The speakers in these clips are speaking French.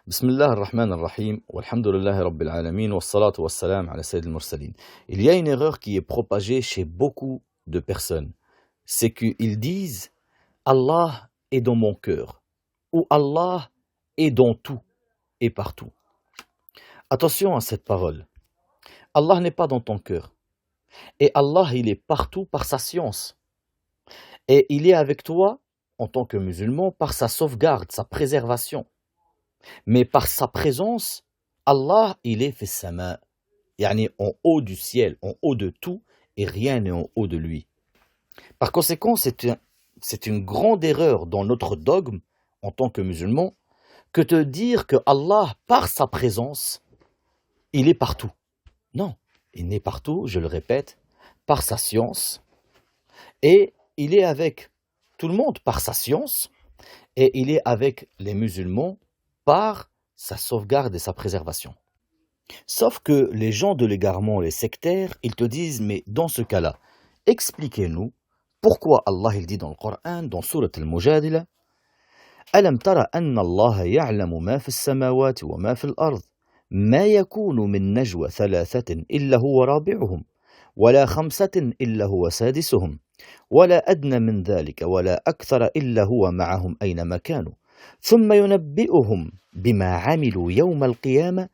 بسم الله الرحمن الرحيم والحمد لله رب العالمين والصلاة والسلام على سيد المرسلين. Il y a une erreur qui est propagée chez beaucoup de personnes. C'est qu'ils disent Allah est dans mon cœur ou Allah est dans tout et partout. Attention à cette parole. Allah n'est pas dans ton cœur. Et Allah, il est partout par sa science. Et il est avec toi, en tant que musulman, par sa sauvegarde, sa préservation. Mais par sa présence, Allah, il est fi sama, yani en haut du ciel, en haut de tout, et rien n'est en haut de lui. Par conséquent, c'est une grande erreur dans notre dogme, en tant que musulman, que de dire que Allah, par sa présence, il est partout. Non, il n'est partout, je le répète, par sa science, et il est avec tout le monde par sa science, et il est avec les musulmans par sa sauvegarde et sa préservation. Sauf que les gens de l'égarement, les sectaires, ils te disent, mais dans ce cas-là, expliquez-nous pourquoi Allah il dit dans le Coran, dans Surat al-Mujadila, ألم تر أن الله يعلم ما في السماوات وما في الأرض ما يكون من نجوى ثلاثة إلا هو رابعهم ولا خمسة إلا هو سادسهم ولا أدنى من ذلك ولا أكثر إلا هو معهم أينما كانوا ثم ينبئهم بما عملوا يوم القيامة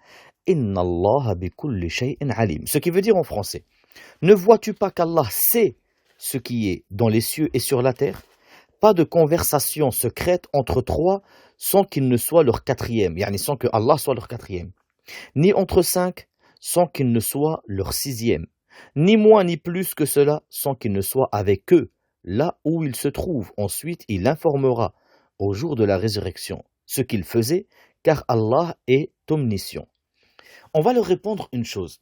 إن الله بكل شيء عليم. Ce qui veut dire en français, ne vois-tu pas qu'Allah sait ce qui est dans les cieux et sur la terre? Pas de conversation secrète entre trois sans qu'il ne soit leur quatrième, yani sans que Allah soit leur quatrième. Ni entre cinq sans qu'il ne soit leur sixième. Ni moins ni plus que cela sans qu'il ne soit avec eux, là où ils se trouvent. Ensuite, il informera au jour de la résurrection ce qu'ils faisaient, car Allah est omniscient. On va leur répondre une chose.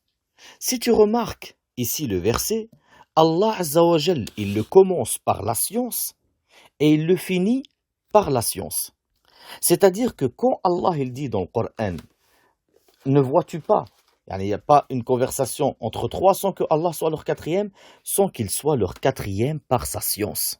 Si tu remarques ici le verset, Allah Azza wa Jal, il le commence par la science et il le finit par la science. C'est-à-dire que quand Allah il dit dans le Coran, ne vois-tu pas, il n'y a pas une conversation entre trois sans que Allah soit leur quatrième, sans qu'il soit leur quatrième par sa science.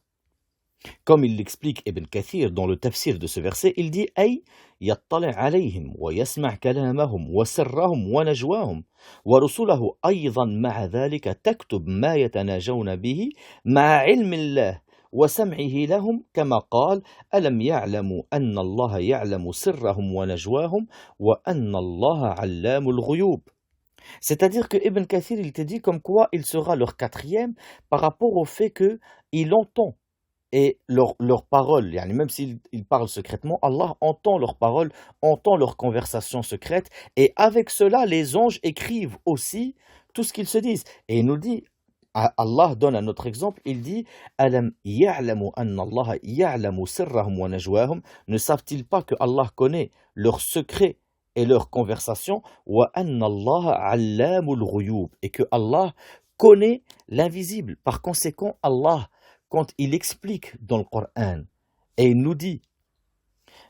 Comme il l'explique Ibn Kathir dans le tafsir de ce verset, il dit أي يطلع عليهم ويسمع كلامهم وسرهم ونجواهم ورسله أيضا مع ذلك تكتب ما يتناجون به مع علم الله وسمعه لهم كما قال ألم يعلموا أن الله يعلم سرهم ونجواهم وأن الله علام الغيوب. C'est-à-dire que Ibn Kathir il te dit comme quoi il sera leur quatrième par rapport au fait qu'il entend et leurs paroles, yani même s'ils parlent secrètement, Allah entend leurs paroles, entend leurs conversations secrètes, et avec cela, les anges écrivent aussi tout ce qu'ils se disent. Et il nous dit, Allah donne un autre exemple, il dit Alam ya'lamu anna Allah ya'lamu sirrahum wa najwahum, ne savent-ils pas que Allah connaît leurs secrets et leurs conversations, wa anna Allah allamul ghuyub, et que Allah connaît l'invisible. Par conséquent, Allah, quand il explique dans le Coran et il nous dit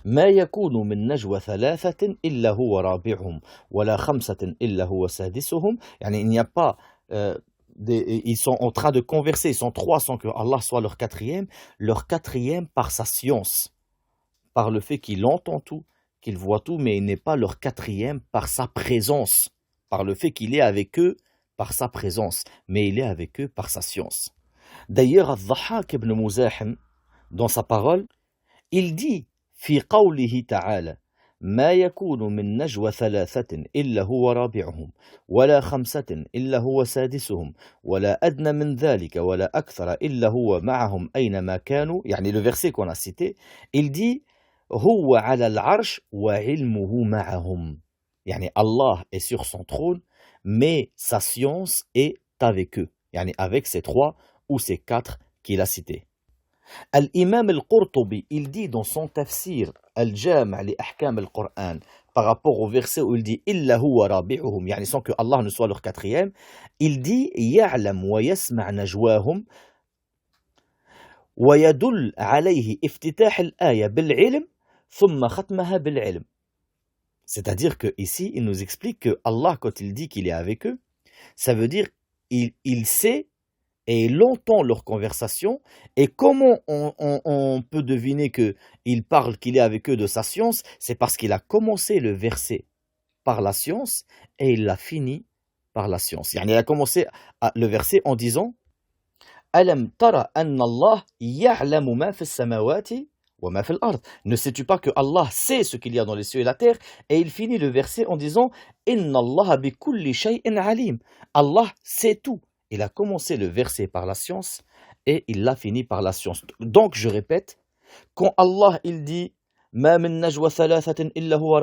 ما يكون من نجوى ثلاثة إلا هو رابعهم ولا خمسة إلا هو سادسهم, يعني il n'y a pas ils sont en train de converser, ils sont trois sans que Allah soit leur quatrième par sa science, par le fait qu'il entend tout, qu'il voit tout, mais il n'est pas leur quatrième par sa présence, par le fait qu'il est avec eux par sa présence, mais il est avec eux par sa science. D'ailleurs, Al-Dhahhak ibn Muzahim, dans sa parole, il dit في قوله تعالى ما يكون من نجوى ثلاثة إلا هو رابعهم ولا خمسة إلا هو سادسهم ولا أدنى من ذلك ولا أكثر إلا هو معهم أينما كانوا, يعني le verset qu'on a cité, il dit هو على العرش وعلمه معهم, يعني Allah est sur son trône mais sa science est avec eux, يعني avec ces trois ou ces quatre qu'il a cités. Al-Imam al-Qurtubi, il dit dans son tafsir Al-Jam' li Ahkam al-Qur'an, par rapport au verset où il dit Illa huwa rabi'uhum, yani sans que Allah ne soit leur quatrième, il dit Ya'lam wa yasma' najwahum wa yadull alayhi iftitah al-aya bil-ilm thumma khatmaha bil-ilm. C'est-à-dire que ici il nous explique que Allah, quand il dit qu'il est avec eux, ça veut dire il sait et il entend leur conversation. Et comment on peut deviner qu'il parle, qu'il est avec eux de sa science? C'est parce qu'il a commencé le verset par la science et il l'a fini par la science. Il a commencé le verset en disant Alam tara anna Allah ya'lamu ma fi samawati wa ma fi al-ard. Ne sais-tu pas que Allah sait ce qu'il y a dans les cieux et la terre? Et il finit le verset en disant Inna Allah bi kulli shay'in alim. Allah sait tout. Il a commencé le verset par la science et il l'a fini par la science. Donc je répète, quand Allah il dit ما من نجوى ثلاثة إلا هو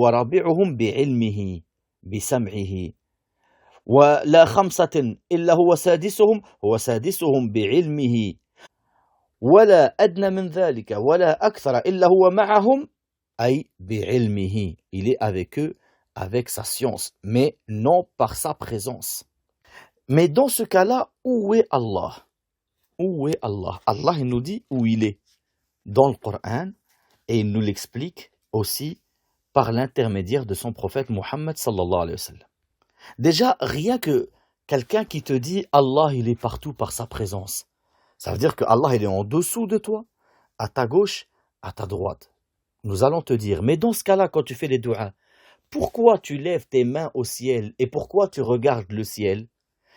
رابعهم بعلمه بسمعه ولا خمسة إلا هو سادسهم بعلمه ولا أدنى من ذلك ولا أكثر إلا هو معهم أي بعلمه. Il est avec eux avec sa science, mais non par sa présence. Mais dans ce cas-là, où est Allah? Où est Allah? Allah, il nous dit où il est dans le Coran et il nous l'explique aussi par l'intermédiaire de son prophète Muhammad sallallahu alayhi wa sallam. Déjà, rien que quelqu'un qui te dit Allah, il est partout par sa présence, ça veut dire que Allah, il est en dessous de toi, à ta gauche, à ta droite. Nous allons te dire, mais dans ce cas-là, quand tu fais les du'as, pourquoi tu lèves tes mains au ciel et pourquoi tu regardes le ciel?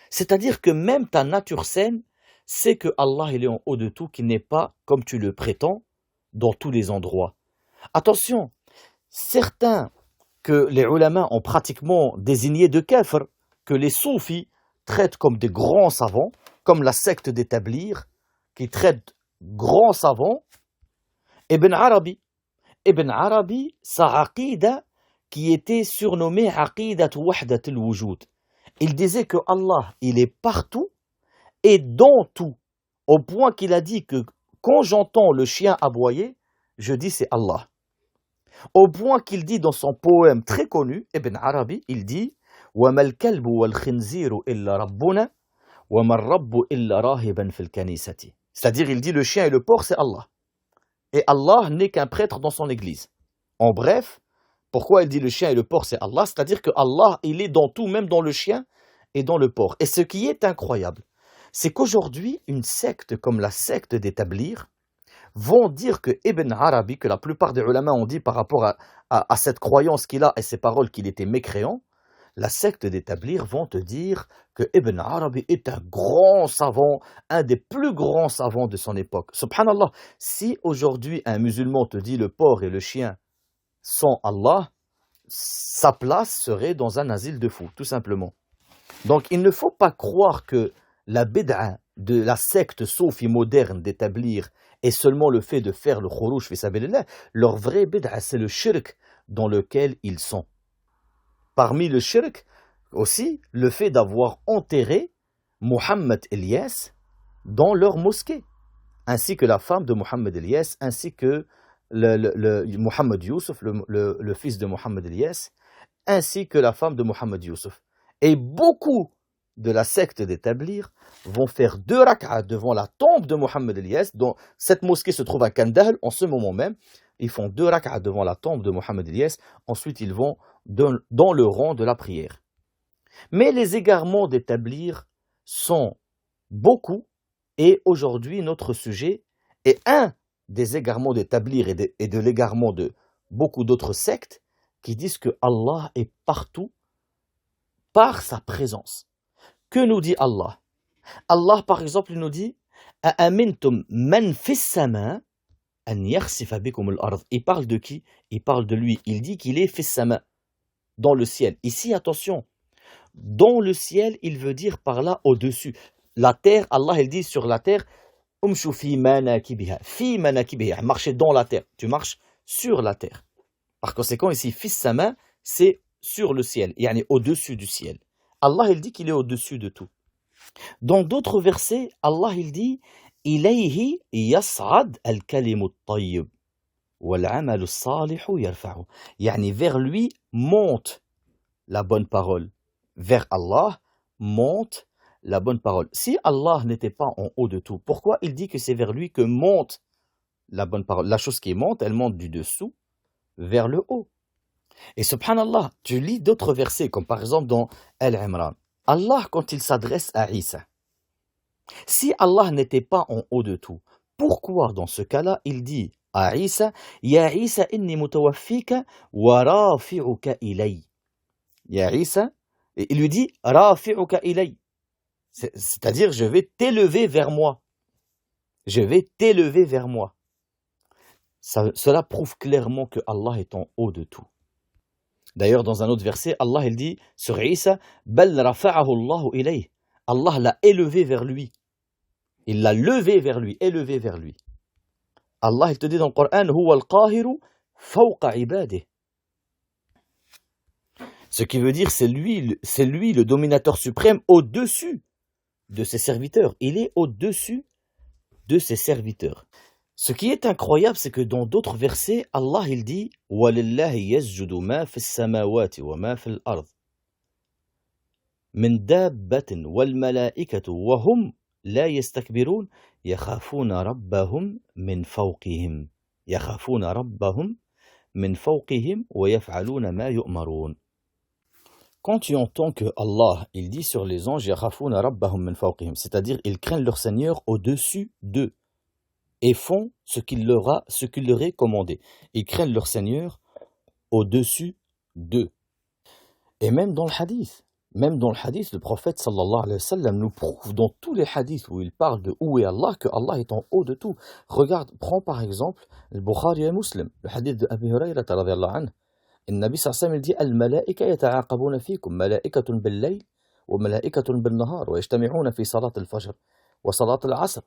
C'est-à-dire que même ta nature saine sait que Allah il est en haut de tout, qu'il n'est pas, comme tu le prétends, dans tous les endroits. Attention, certains que les ulama ont pratiquement désignés de kafr, que les soufis traitent comme des grands savants, comme la secte des Tablirs, qui traite grands savants, Ibn Arabi, sa aqida qui était surnommée aqidat wahdat al-wujud. Il disait que Allah, il est partout et dans tout, au point qu'il a dit que quand j'entends le chien aboyer, je dis c'est Allah. Au point qu'il dit dans son poème très connu, Ibn Arabi, il dit وَمَا الْكَلْبُ وَالْخِنْزِيرُ إِلَّا رَبُّنَا وَمَا الرَّبُّ إِلَّا رَاهِبًا فِي الْكَنِيسَةِ. C'est-à-dire, il dit le chien et le porc, c'est Allah. Et Allah n'est qu'un prêtre dans son église. En bref, pourquoi il dit le chien et le porc, c'est Allah? C'est-à-dire que Allah, il est dans tout, même dans le chien et dans le porc. Et ce qui est incroyable, c'est qu'aujourd'hui, une secte comme la secte des Tablirs vont dire que Ibn Arabi, que la plupart des ulama ont dit par rapport à cette croyance qu'il a et ces paroles qu'il était mécréant, la secte des Tablirs vont te dire que Ibn Arabi est un grand savant, un des plus grands savants de son époque. Subhanallah, si aujourd'hui un musulman te dit le porc et le chien sont Allah, sa place serait dans un asile de fous, tout simplement. Donc il ne faut pas croire que la bid'a de la secte soufi moderne d'établir est seulement le fait de faire le khuruj fi sabilillah. Leur vrai bid'a, c'est le shirk dans lequel ils sont. Parmi le shirk, aussi, le fait d'avoir enterré Mohammed Elias dans leur mosquée, ainsi que la femme de Mohammed Elias, ainsi que Mohammed Youssouf, le fils de Mohammed Elias, ainsi que la femme de Mohammed Youssouf. Et beaucoup de la secte des Tablirs vont faire 2 rak'ah devant la tombe de Mohammed Elias, dont cette mosquée se trouve à Kandahar en ce moment même. Ils font 2 rak'ah devant la tombe de Mohammed Elias, ensuite ils vont dans le rang de la prière. Mais les égarements des Tablirs sont beaucoup, et aujourd'hui notre sujet est un des égarements des Tablirs et de l'égarement de beaucoup d'autres sectes qui disent que Allah est partout par sa présence. Que nous dit Allah? Allah, par exemple, nous dit أَأَمِنْتُمْ مَنْ فِي السَّمَاءِ أَنْ يَخْسِفَ بِكُمُ الْأَرْضِ. Il parle de qui? Il parle de lui. Il dit qu'il est fis sama, dans le ciel. Ici, attention, dans le ciel, il veut dire par là au-dessus. La terre, Allah, il dit sur la terre, umshu fi manakibiha, marcher dans la terre. Tu marches sur la terre. Par conséquent, ici, fis sama, c'est sur le ciel, yani au-dessus du ciel. Allah, il dit qu'il est au-dessus de tout. Dans d'autres versets, Allah, il dit ilayhi yas'ad al-kalimu at-tayyib wal 'amalu as-salihu yarfa'u. Yani vers lui monte la bonne parole. Vers Allah monte la bonne parole. Si Allah n'était pas en haut de tout, pourquoi il dit que c'est vers lui que monte la bonne parole? La chose qui monte, elle monte du dessous vers le haut. Et subhanallah, tu lis d'autres versets, comme par exemple dans Al-Imran. Allah, quand il s'adresse à Isa, Si Allah n'était pas en haut de tout, pourquoi dans ce cas-là il dit à Isa, Ya Isa inni mutawaffika wa rafi'uka ilay. Ya Isa, et il lui dit rafi'uka ilay. C'est-à-dire je vais t'élever vers moi. Je vais t'élever vers moi. Cela prouve clairement que Allah est en haut de tout. D'ailleurs, dans un autre verset, Allah il dit sur Isa, Bal rafa'ahu Allahu ilayh. Allah l'a élevé vers lui. Il l'a levé vers lui, élevé vers lui. Allah il te dit dans le Coran, Huwa al-qahiru fawqa ibadih. Ce qui veut dire c'est lui le dominateur suprême au-dessus de ses serviteurs. Il est au-dessus de ses serviteurs. Ce qui est incroyable, c'est que dans d'autres versets, Allah il dit وَلِلَّهِ يَسْجُدُ مَا فِي السَّمَاوَاتِ وَمَا فِي الْأَرْضِ مِنْ دَابَّةٍ وَالْمَلَائِكَةُ وَهُمْ لَا يَسْتَكْبِرُونَ يَخَافُونَ رَبَّهُمْ مِنْ فَوْقِهِمْ يَخَافُونَ رَبَّهُمْ مِنْ فَوْقِهِمْ وَيَفْعَلُونَ مَا يُؤْمَرُونَ. Quand tu entends que Allah il dit sur les anges يَخَافُونَ رَبَّهُمْ مِنْ فَوْقِهِمْ, c'est-à-dire ils craignent leur Seigneur au-dessus d'eux et font ce qu'il leur est commandé. Ils craignent leur Seigneur au-dessus d'eux. Et même dans le hadith, le prophète sallallahu alayhi wa sallam nous prouve dans tous les hadiths où il parle de où est Allah, que Allah est en haut de tout. Regarde, prends par exemple le Bukhari et Muslim, le hadith de Abi Hurayrata radiyallahu anhu. النبي صلى الله عليه وسلم dit الملائكة يتعاقبون فيكم ملائكة بالليل وملائكة بالنهار ويجتمعون في صلاة الفجر وصلاة العصر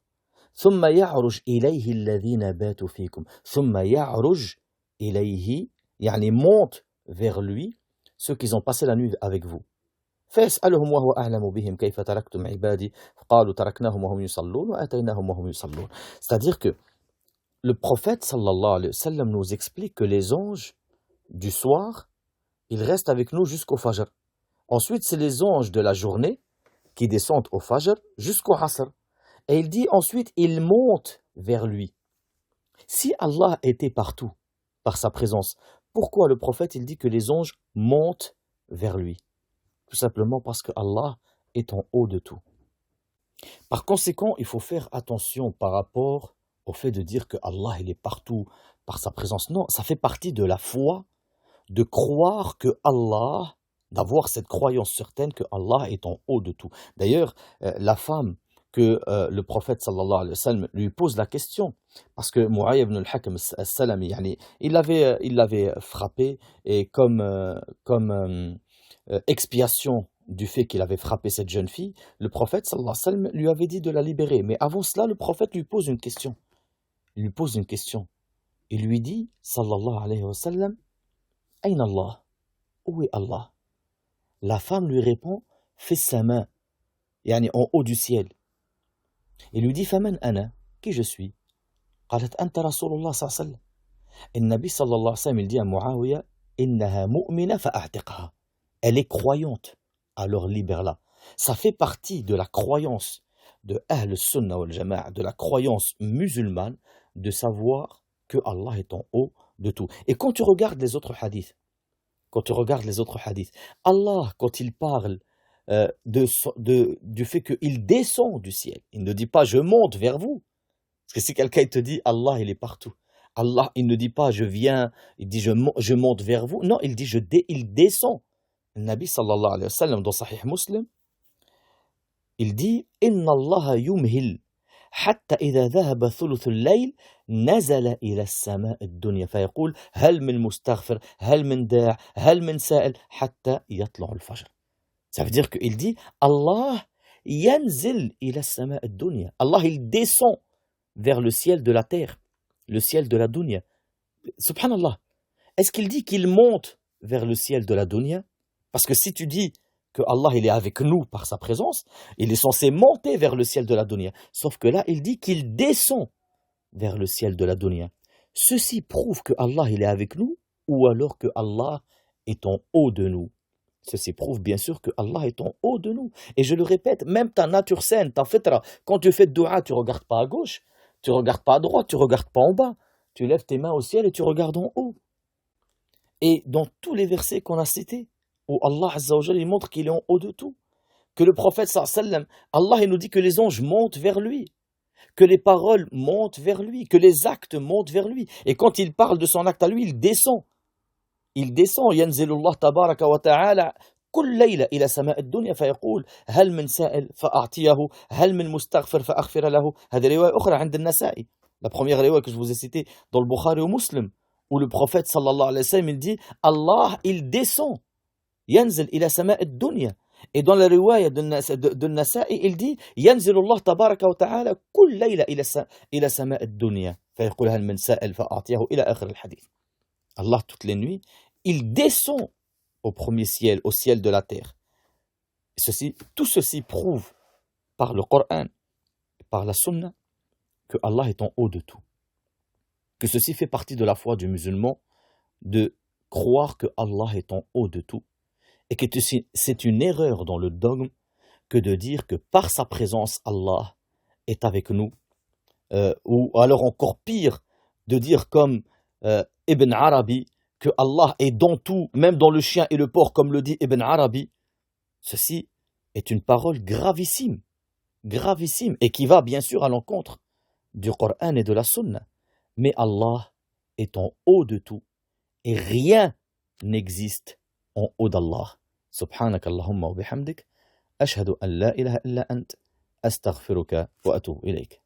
ثم يعرج إليه الذين باتوا فيكم ثم يعرج إليه يعني monte vers lui ceux qui ont passé la nuit avec vous فيسألهم وهو أعلم بهم كيف تركتم عبادي قالوا تركناهم وهم يصلون وأتيناهم وهم يصلون. C'est-à-dire que le prophète sallallahu alayhi wa sallam nous explique que les anges du soir, ils restent avec nous jusqu'au Fajr. Ensuite, c'est les anges de la journée qui descendent au Fajr jusqu'au Asr. Et il dit ensuite, ils montent vers lui. Si Allah était partout, par sa présence, pourquoi le prophète il dit que les anges montent vers lui? Tout simplement parce que Allah est en haut de tout. Par conséquent, il faut faire attention par rapport au fait de dire que Allah il est partout par sa présence. Non, ça fait partie de la foi, de croire que Allah, d'avoir cette croyance certaine que Allah est en haut de tout. D'ailleurs, la femme que le prophète sallallahu alayhi wa sallam lui pose la question, parce que Mu'ayy ibn al-Hakam al-Salami, il l'avait frappé, et comme expiation du fait qu'il avait frappé cette jeune fille, le prophète sallallahu alayhi wa sallam lui avait dit de la libérer. Mais avant cela, le prophète lui pose une question. Il lui pose une question. Il lui dit, sallallahu alayhi wa sallam, Ayn Allah, où est Allah? La femme lui répond, fais sa main, yani en haut du ciel. Il lui dit, Faman ana, qui je suis? قالت أنت رسول الله صلى الله عليه وسلم. النبي صلى الله عليه وسلم il dit à Muawiya, إنها مؤمنة فأعتقها. Elle est croyante, alors libère-la. Ça fait partie de la croyance de Ahl Sunnah wal Jama'a, de la croyance musulmane, de savoir que Allah est en haut de tout. Et quand tu regardes les autres hadiths, Allah, quand il parle du fait qu'il descend du ciel, il ne dit pas je monte vers vous. Parce que si quelqu'un te dit Allah, il est partout. Allah, il ne dit pas je viens, il dit je monte vers vous. Non, il dit il descend. Le Nabi sallallahu alayhi wa sallam dans Sahih Muslim, il dit Inna Allah yumhil. حتى إذا ذهب ثلث الليل نزل إلى السماء الدنيا فيقول هل من مستغفر هل من داع هل من سائل حتى يطلع الفجر. Ça veut dire qu'il dit Allah ينزل إلى السماء الدنيا. Allah il descend vers le ciel de la terre, le ciel de la dunya. Subhanallah. Est-ce qu'il dit qu'il monte vers le ciel de la dunya? Parce que si tu dis que Allah il est avec nous par sa présence, il est censé monter vers le ciel de la dunya. Sauf que là, il dit qu'il descend vers le ciel de la dunya. Ceci prouve que Allah il est avec nous, ou alors que Allah est en haut de nous. Ceci prouve bien sûr que Allah est en haut de nous. Et je le répète, même ta nature saine, ta fitra, quand tu fais dua, tu ne regardes pas à gauche, tu ne regardes pas à droite, tu ne regardes pas en bas. Tu lèves tes mains au ciel et tu regardes en haut. Et dans tous les versets qu'on a cités, où Allah Azza wa Jalla il montre qu'il est en haut de tout. que le prophète sallallahu alayhi wa sallam, Allah il nous dit que les anges montent vers lui, que les paroles montent vers lui, que les actes montent vers lui. Et quand il parle de son acte à lui, il descend. Il descend. ينزل الله تبارك وتعالى كل ليلة إلى سماء الدنيا فيقول هل من سائل فأعطيه هل من مستغفر فأغفر له. هذه رواية أخرى عند النسائي. La première riwaya que je vous ai citée dans le Bukhari ou Muslim, où le prophète sallallahu alayhi wa sallam il dit Allah il descend. ينزل إلى سماء الدنيا. Et dans la riwaya de Nasa'i, il dit ينزل الله تبارك وتعالى كل ليلة إلى سماء الدنيا فيقول هل من سائل فأعطيه إلى آخر الحديث. Allah toutes les nuits, il descend au premier ciel, au ciel de la terre. Tout ceci prouve par le Coran, par la Sunna, que Allah est en haut de tout. Que ceci fait partie de la foi du musulman, de croire que Allah est en haut de tout. Et que c'est une erreur dans le dogme que de dire que par sa présence, Allah est avec nous. Ou alors encore pire, de dire comme Ibn Arabi, que Allah est dans tout, même dans le chien et le porc, comme le dit Ibn Arabi. Ceci est une parole gravissime, gravissime, et qui va bien sûr à l'encontre du Coran et de la Sunna. Mais Allah est en haut de tout, et rien n'existe en haut d'Allah. سبحانك اللهم وبحمدك أشهد أن لا إله إلا أنت أستغفرك وأتوب إليك